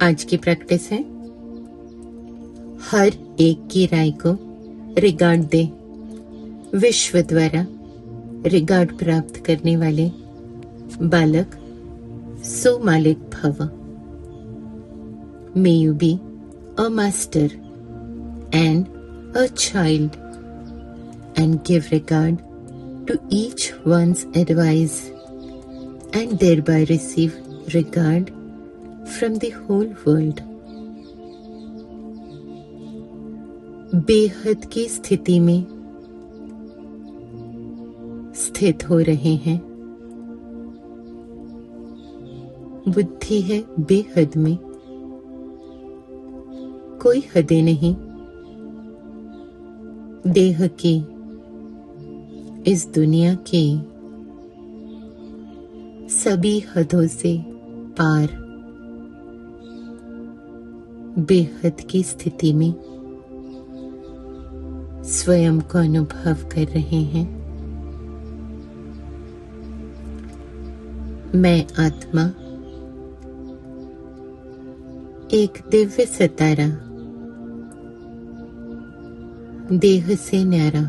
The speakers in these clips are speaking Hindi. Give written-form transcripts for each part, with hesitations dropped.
आज की प्रैक्टिस है, हर एक की राय को रिगार्ड दे। विश्व द्वारा रिगार्ड प्राप्त करने वाले बालक सो मालिक भव। May you be a master and a child, and give regard to each one's advice, and thereby receive regard from the whole world. बेहद की स्थिति में स्थित हो रहे हैं। बुद्धि है बेहद में, कोई हदें नहीं। देह की, इस दुनिया की सभी हदों से पार बेहद की स्थिति में स्वयं को अनुभव कर रहे हैं। मैं आत्मा एक दिव्य सितारा, देह से न्यारा,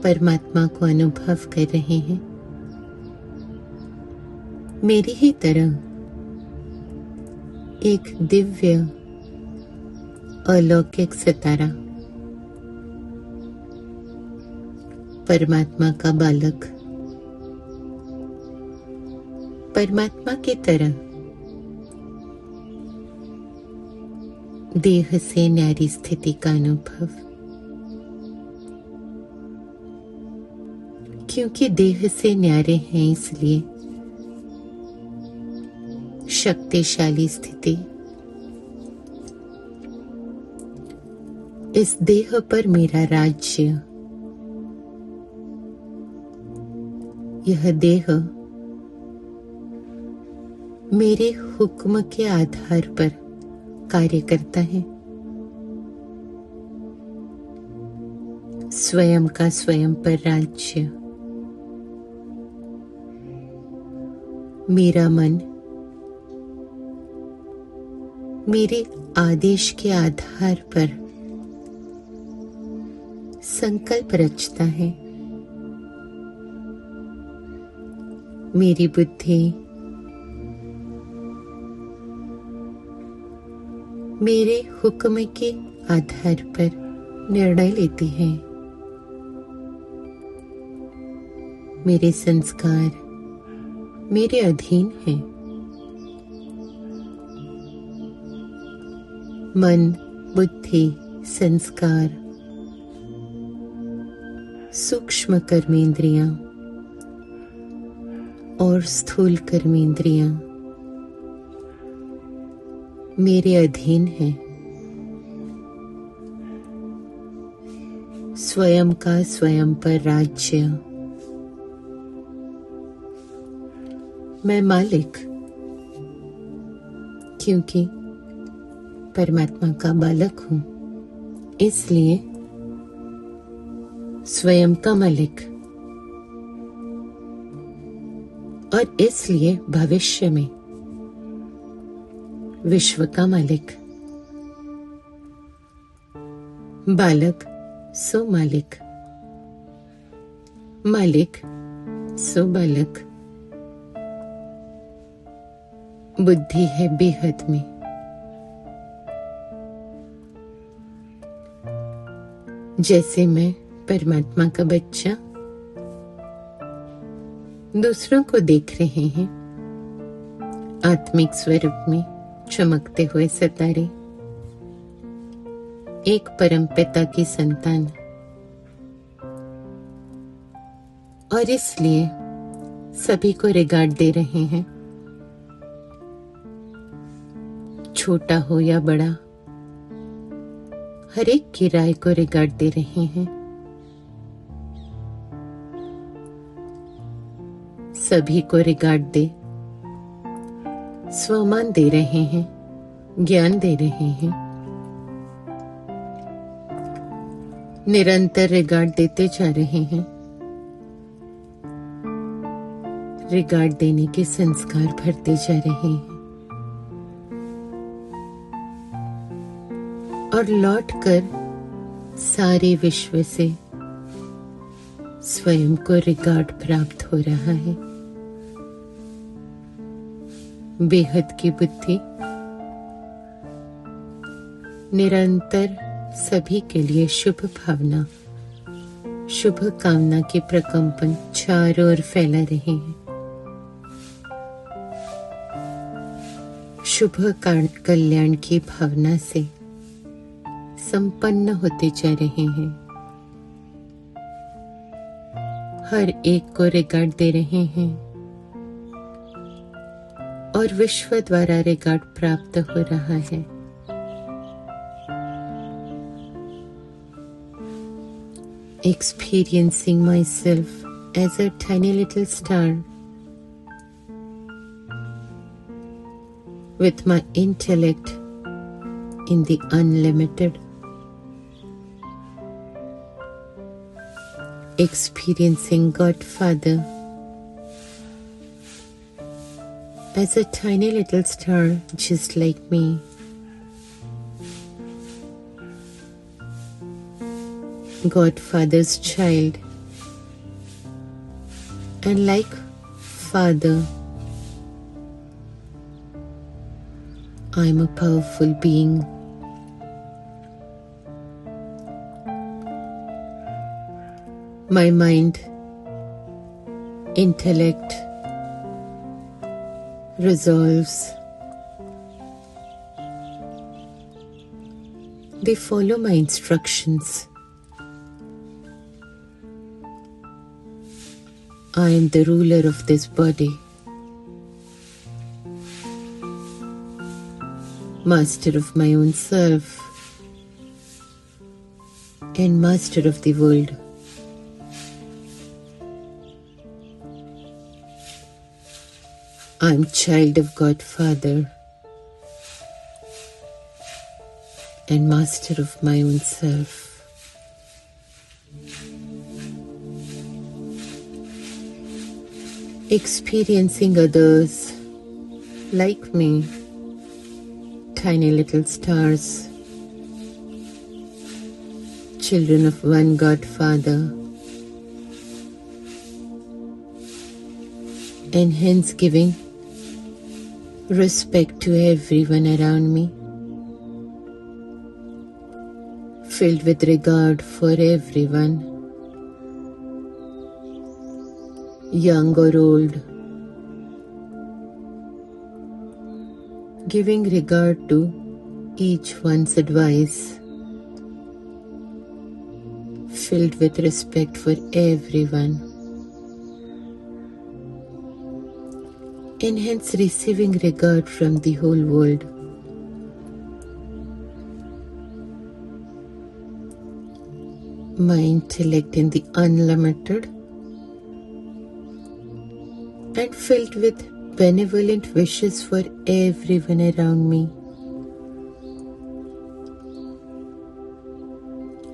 परमात्मा को अनुभव कर रहे हैं। मेरी ही तरह एक दिव्य अलौकिक सितारा, परमात्मा का बालक, परमात्मा की तरह देह से न्यारी स्थिति का अनुभव। क्योंकि देह से न्यारे हैं इसलिए शक्तिशाली स्थिति। इस देह पर मेरा राज्य। यह देह मेरे हुक्म के आधार पर कार्य करता है। स्वयं का स्वयं पर राज्य। मेरा मन मेरे आदेश के आधार पर संकल्प रचता है। मेरी बुद्धि मेरे हुक्म के आधार पर निर्णय लेती है। मेरे संस्कार मेरे अधीन हैं। मन, बुद्धि, संस्कार, सूक्ष्म कर्मेंद्रियां और स्थूल कर्मेंद्रियां मेरे अधीन है। स्वयं का स्वयं पर राज्य। मैं मालिक, क्योंकि परमात्मा का बालक हूं, इसलिए स्वयं का मालिक, और इसलिए भविष्य में विश्व का मालिक। बालक सो मालिक, मालिक सो बालक। बुद्धि है बेहद में। जैसे मैं परमात्मा का बच्चा दूसरों को देख रहे हैं, आत्मिक स्वरूप में चमकते हुए सितारे, एक परम पिता की संतान, और इसलिए सभी को रिगार्ड दे रहे हैं, छोटा हो या बड़ा, हर एक की राय को रिगार्ड दे रहे हैं। सभी को रिगार्ड दे, स्वमान दे रहे हैं, ज्ञान दे रहे हैं। निरंतर रिगार्ड देते जा रहे हैं। रिगार्ड देने के संस्कार भरते जा रहे हैं और लौटकर सारे विश्व से स्वयं को रिगार्ड प्राप्त हो रहा है। बेहद की बुद्धि निरंतर सभी के लिए शुभ भावना, शुभ कामना के प्रकंपन चारों ओर फैला रहे हैं। शुभ कल्याण की भावना से संपन्न होते जा रहे हैं। हर एक को रिगार्ड दे रहे हैं और विश्व द्वारा रिगार्ड प्राप्त हो रहा है। Experiencing myself as a tiny little star with my intellect in the unlimited, experiencing Godfather as a tiny little star just like me. Godfather's child, and like Father, I am a powerful being. My mind, intellect, resolves. They follow my instructions. I am the ruler of this body, master of my own self, and master of the world. I am child of Godfather and master of my own self. Experiencing others like me, tiny little stars, children of one Godfather, and hence giving respect to everyone around me, filled with regard for everyone, young or old, giving regard to each one's advice, filled with respect for everyone, and hence receiving regard from the whole world. My intellect in the unlimited and filled with benevolent wishes for everyone around me.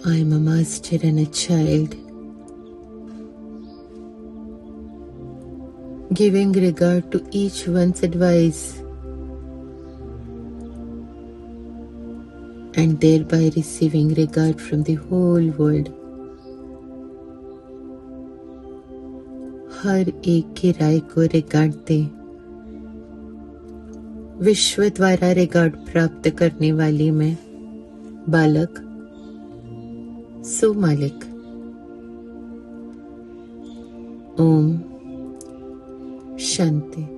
I am a master and a child, giving regard to each one's advice and thereby receiving regard from the whole world. हर एक की राय को रिगार्ड दे। विश्व द्वारा रिगार्ड प्राप्त करने वाली मैं बालक सो मालिक। ओम शांति।